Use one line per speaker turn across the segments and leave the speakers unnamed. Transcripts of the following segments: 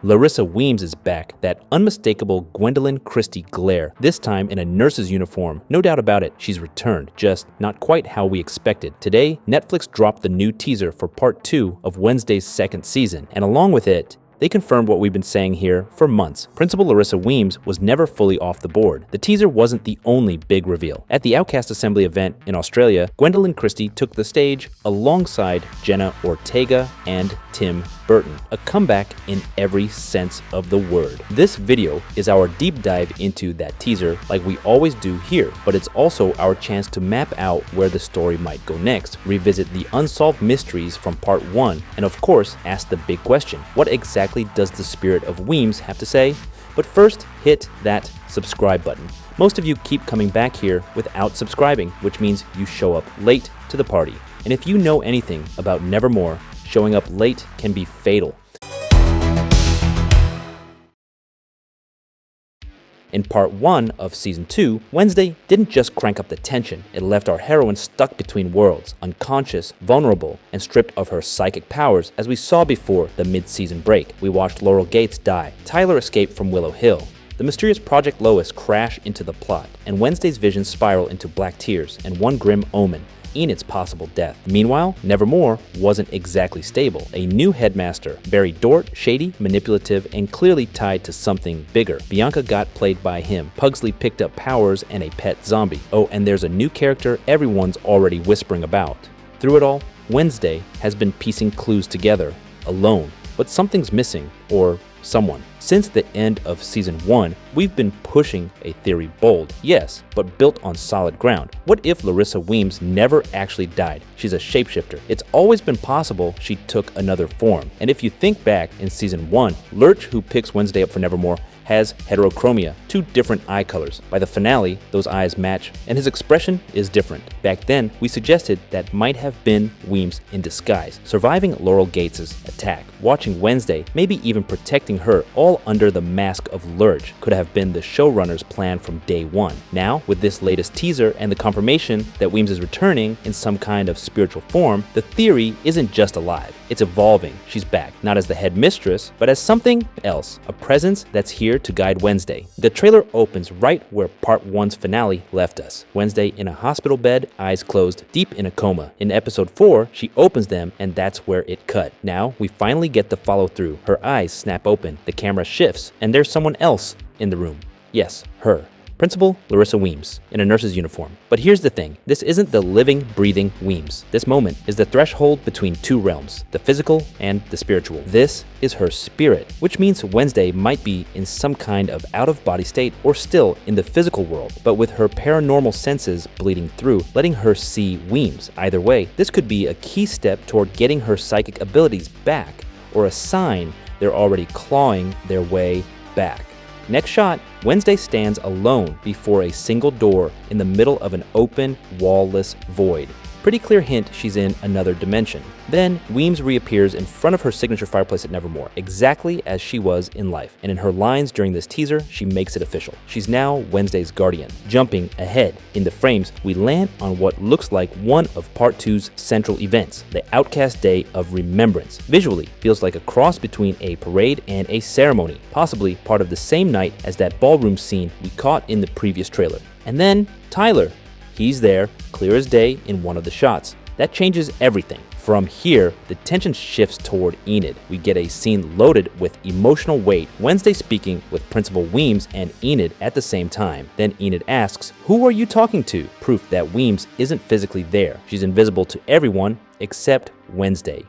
Larissa Weems is back, that unmistakable Gwendolyn Christie glare, this time in a nurse's uniform. No doubt about it, she's returned, just not quite how we expected. Today, Netflix dropped the new teaser for part 2 of Wednesday's second season, and along with it, they confirmed what we've been saying here for months. Principal Larissa Weems was never fully off the board. The teaser wasn't the only big reveal. At the Outcast Assembly event in Australia, Gwendolyn Christie took the stage alongside Jenna Ortega and Tim Burton, a comeback in every sense of the word. This video is our deep dive into that teaser like we always do here, but it's also our chance to map out where the story might go next, revisit the unsolved mysteries from part 1, and of course, ask the big question: what exactly does the spirit of Weems have to say? But first, hit that subscribe button. Most of you keep coming back here without subscribing, which means you show up late to the party. And if you know anything about Nevermore, showing up late can be fatal. In part 1 of season 2, Wednesday didn't just crank up the tension, it left our heroine stuck between worlds, unconscious, vulnerable, and stripped of her psychic powers as we saw before the mid-season break. We watched Laurel Gates die, Tyler escape from Willow Hill, the mysterious Project Lois crash into the plot, and Wednesday's visions spiral into black tears and one grim omen: Enid's possible death. Meanwhile, Nevermore wasn't exactly stable. A new headmaster, Barry Dort, shady, manipulative, and clearly tied to something bigger. Bianca got played by him. Pugsley picked up powers and a pet zombie. Oh, and there's a new character everyone's already whispering about. Through it all, Wednesday has been piecing clues together, alone, but something's missing, or someone. Since the end of season 1, we've been pushing a theory bold, yes, but built on solid ground. What if Larissa Weems never actually died? She's a shapeshifter. It's always been possible she took another form. And if you think back in season 1, Lurch, who picks Wednesday up for Nevermore, has heterochromia, 2 different eye colors. By the finale, those eyes match, and his expression is different. Back then, we suggested that might have been Weems in disguise, surviving Laurel Gates' attack. Watching Wednesday, maybe even protecting her, all under the mask of Lurch, could have been the showrunner's plan from day 1. Now, with this latest teaser and the confirmation that Weems is returning in some kind of spiritual form, the theory isn't just alive, it's evolving. She's back, not as the headmistress, but as something else, a presence that's here to guide Wednesday. The trailer opens right where part 1's finale left us. Wednesday in a hospital bed, eyes closed, deep in a coma. In episode 4, she opens them and that's where it cut. Now, we finally get the follow through. Her eyes snap open, the camera shifts, and there's someone else in the room. Yes, her. Principal Larissa Weems, in a nurse's uniform. But here's the thing, this isn't the living, breathing Weems. This moment is the threshold between 2 realms, the physical and the spiritual. This is her spirit, which means Wednesday might be in some kind of out-of-body state or still in the physical world, but with her paranormal senses bleeding through, letting her see Weems. Either way, this could be a key step toward getting her psychic abilities back, or a sign they're already clawing their way back. Next shot, Wednesday stands alone before a single door in the middle of an open, wall-less void. Pretty clear hint she's in another dimension. Then, Weems reappears in front of her signature fireplace at Nevermore, exactly as she was in life. And in her lines during this teaser, she makes it official. She's now Wednesday's guardian. Jumping ahead, in the frames, we land on what looks like one of part 2's central events, the Outcast Day of Remembrance. Visually, feels like a cross between a parade and a ceremony, possibly part of the same night as that ballroom scene we caught in the previous trailer. And then, Tyler. He's there, clear as day in one of the shots. That changes everything. From here, the tension shifts toward Enid. We get a scene loaded with emotional weight, Wednesday speaking with Principal Weems and Enid at the same time. Then Enid asks, "Who are you talking to?" Proof that Weems isn't physically there. She's invisible to everyone except Wednesday.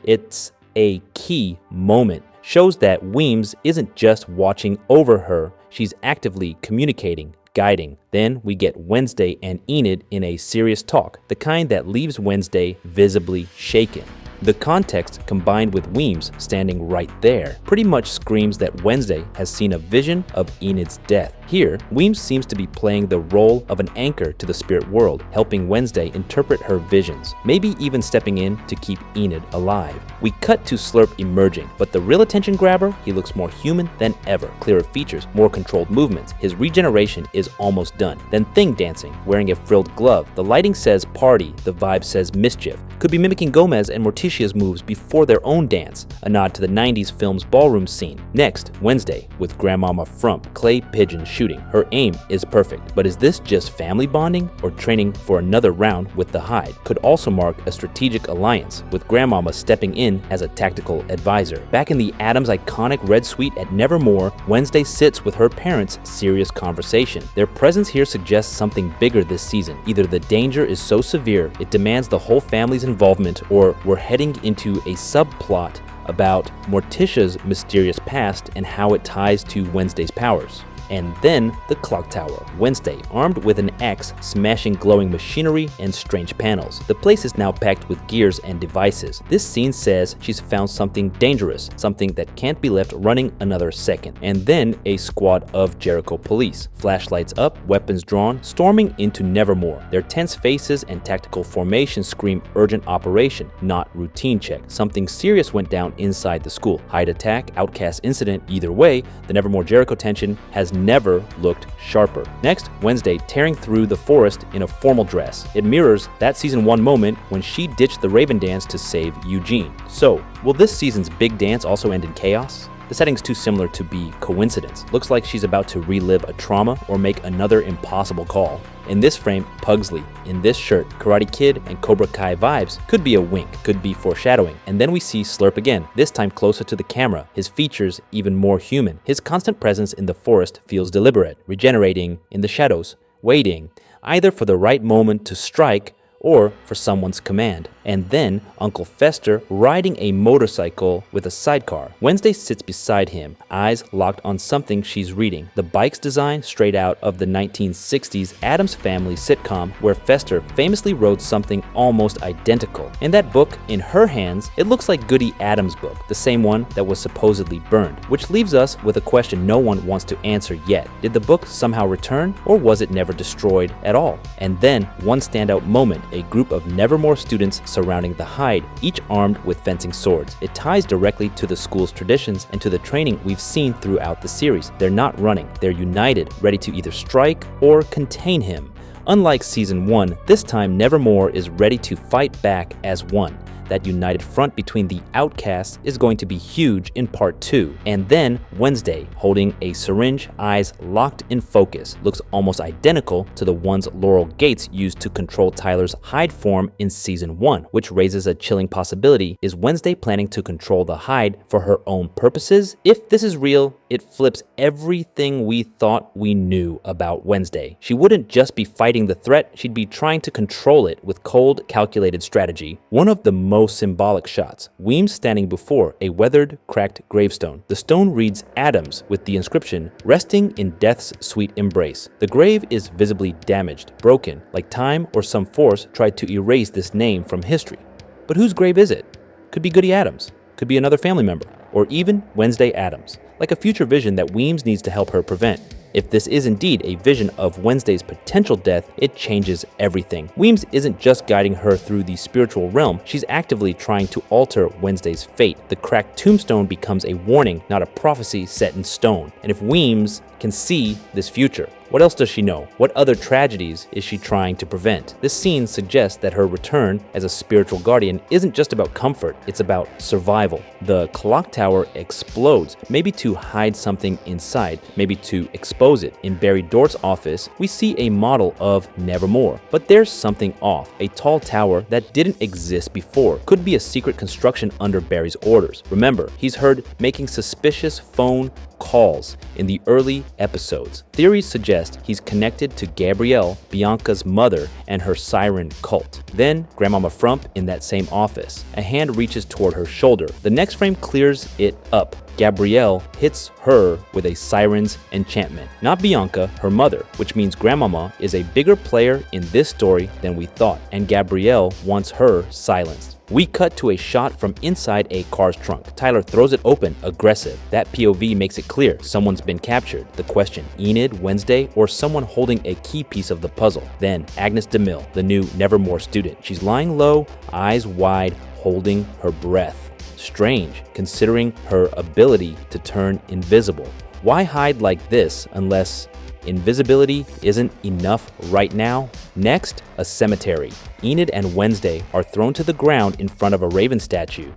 It's a key moment. Shows that Weems isn't just watching over her, she's actively communicating, guiding. Then we get Wednesday and Enid in a serious talk, the kind that leaves Wednesday visibly shaken. The context, combined with Weems standing right there, pretty much screams that Wednesday has seen a vision of Enid's death. Here, Weems seems to be playing the role of an anchor to the spirit world, helping Wednesday interpret her visions, maybe even stepping in to keep Enid alive. We cut to Slurp emerging, but the real attention grabber, he looks more human than ever. Clearer features, more controlled movements. His regeneration is almost done. Then Thing dancing, wearing a frilled glove. The lighting says party, the vibe says mischief. Could be mimicking Gomez and Morticia Morticia's moves before their own dance, a nod to the 90s film's ballroom scene. Next, Wednesday, with Grandmama Frump clay pigeon shooting. Her aim is perfect, but is this just family bonding or training for another round with the Hyde? Could also mark a strategic alliance, with Grandmama stepping in as a tactical advisor. Back in the Addams' iconic red suite at Nevermore, Wednesday sits with her parents' serious conversation. Their presence here suggests something bigger this season. Either the danger is so severe it demands the whole family's involvement, or we're heading into a subplot about Morticia's mysterious past and how it ties to Wednesday's powers. And then the clock tower, Wednesday, armed with an axe, smashing glowing machinery and strange panels. The place is now packed with gears and devices. This scene says she's found something dangerous, something that can't be left running another second. And then a squad of Jericho police, flashlights up, weapons drawn, storming into Nevermore. Their tense faces and tactical formations scream urgent operation, not routine check. Something serious went down inside the school. Hyde attack, Outcast incident, either way, the Nevermore Jericho tension has never looked sharper. Next, Wednesday tearing through the forest in a formal dress. It mirrors that season 1 moment when she ditched the Raven dance to save Eugene. So, will this season's big dance also end in chaos? The setting's too similar to be coincidence. Looks like she's about to relive a trauma or make another impossible call. In this frame, Pugsley. In this shirt, Karate Kid and Cobra Kai vibes. Could be a wink, could be foreshadowing. And then we see Slurp again, this time closer to the camera, his features even more human. His constant presence in the forest feels deliberate, regenerating in the shadows, waiting, either for the right moment to strike or for someone's command. And then Uncle Fester riding a motorcycle with a sidecar. Wednesday sits beside him, eyes locked on something she's reading. The bike's design straight out of the 1960s Addams Family sitcom, where Fester famously wrote something almost identical. In that book, in her hands, it looks like Goody Addams' book, the same one that was supposedly burned, which leaves us with a question no one wants to answer yet. Did the book somehow return, or was it never destroyed at all? And then, one standout moment, a group of Nevermore students surrounding the Hyde, each armed with fencing swords. It ties directly to the school's traditions and to the training we've seen throughout the series. They're not running, they're united, ready to either strike or contain him. Unlike season 1, this time Nevermore is ready to fight back as one. That united front between the outcasts is going to be huge in part 2. And then Wednesday, holding a syringe, eyes locked in focus, looks almost identical to the ones Laurel Gates used to control Tyler's Hyde form in season 1, which raises a chilling possibility. Is Wednesday planning to control the Hyde for her own purposes? If this is real, it flips everything we thought we knew about Wednesday. She wouldn't just be fighting the threat, she'd be trying to control it with cold, calculated strategy. One of the most symbolic shots, Weems standing before a weathered, cracked gravestone. The stone reads Addams with the inscription, resting in death's sweet embrace. The grave is visibly damaged, broken, like time or some force tried to erase this name from history. But whose grave is it? Could be Goody Addams, could be another family member, or even Wednesday Addams, like a future vision that Weems needs to help her prevent. If this is indeed a vision of Wednesday's potential death, it changes everything. Weems isn't just guiding her through the spiritual realm, she's actively trying to alter Wednesday's fate. The cracked tombstone becomes a warning, not a prophecy set in stone. And if Weems can see this future, what else does she know? What other tragedies is she trying to prevent? This scene suggests that her return as a spiritual guardian isn't just about comfort, it's about survival. The clock tower explodes, maybe to hide something inside, maybe to expose it. In Barry Dort's office, we see a model of Nevermore. But there's something off. A tall tower that didn't exist before. Could be a secret construction under Barry's orders. Remember, he's heard making suspicious phone calls in the early episodes. Theories suggest he's connected to Gabrielle, Bianca's mother, and her siren cult. Then, Grandmama Frump in that same office. A hand reaches toward her shoulder. The next frame clears it up. Gabrielle hits her with a siren's enchantment. Not Bianca, her mother, which means Grandmama is a bigger player in this story than we thought, and Gabrielle wants her silenced. We cut to a shot from inside a car's trunk. Tyler throws it open, aggressive. That POV makes it clear someone's been captured. The question, Enid, Wednesday, or someone holding a key piece of the puzzle. Then Agnes DeMille, the new Nevermore student. She's lying low, eyes wide, holding her breath. Strange, considering her ability to turn invisible. Why hide like this unless invisibility isn't enough right now? Next, a cemetery. Enid and Wednesday are thrown to the ground in front of a raven statue.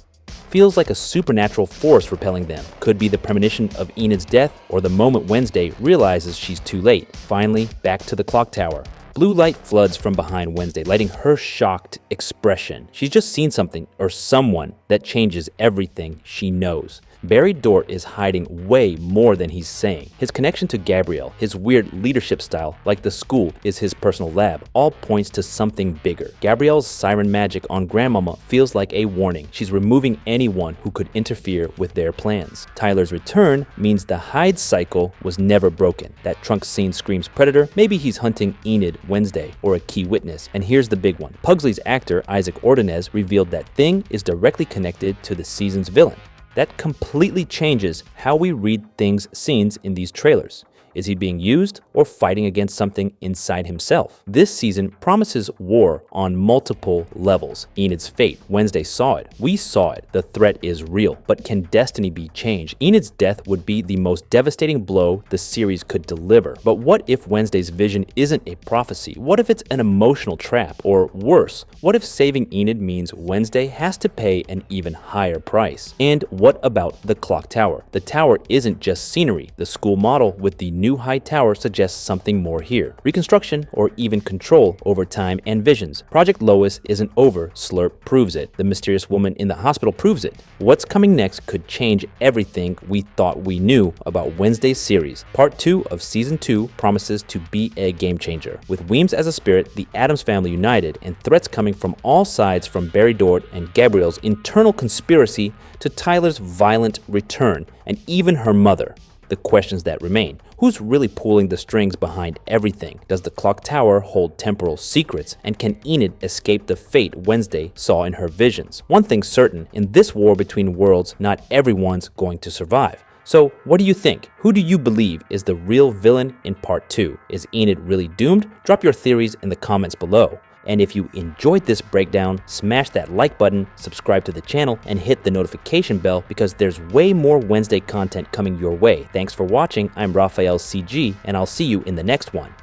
Feels like a supernatural force repelling them. Could be the premonition of Enid's death or the moment Wednesday realizes she's too late. Finally, back to the clock tower. Blue light floods from behind Wednesday, lighting her shocked expression. She's just seen something or someone that changes everything she knows. Barry Dort is hiding way more than he's saying. His connection to Gabrielle, his weird leadership style, like the school is his personal lab, all points to something bigger. Gabrielle's siren magic on Grandmama feels like a warning. She's removing anyone who could interfere with their plans. Tyler's return means the Hyde cycle was never broken. That trunk scene screams predator. Maybe he's hunting Enid, Wednesday, or a key witness. And here's the big one. Pugsley's actor, Isaac Ordonez, revealed that Thing is directly connected to the season's villain. That completely changes how we read Thing's scenes in these trailers. Is he being used or fighting against something inside himself? This season promises war on multiple levels. Enid's fate. Wednesday saw it. We saw it. The threat is real. But can destiny be changed? Enid's death would be the most devastating blow the series could deliver. But what if Wednesday's vision isn't a prophecy? What if it's an emotional trap? Or worse, what if saving Enid means Wednesday has to pay an even higher price? And what about the clock tower? The tower isn't just scenery. The school model with the new Hyde tower suggests something more here. Reconstruction or even control over time and visions. Project Lois isn't over. Slurp proves it. The mysterious woman in the hospital proves it. What's coming next could change everything we thought we knew about Wednesday's series. Part 2 of Season 2 promises to be a game changer. With Weems as a spirit, the Addams family united, and threats coming from all sides from Barry Dort and Gabrielle's internal conspiracy to Tyler's violent return, and even her mother. The questions that remain. Who's really pulling the strings behind everything? Does the clock tower hold temporal secrets? And can Enid escape the fate Wednesday saw in her visions? One thing's certain, in this war between worlds, not everyone's going to survive. So what do you think? Who do you believe is the real villain in Part 2? Is Enid really doomed? Drop your theories in the comments below. And if you enjoyed this breakdown, smash that like button, subscribe to the channel, and hit the notification bell because there's way more Wednesday content coming your way. Thanks for watching. I'm Raphael CG, and I'll see you in the next one.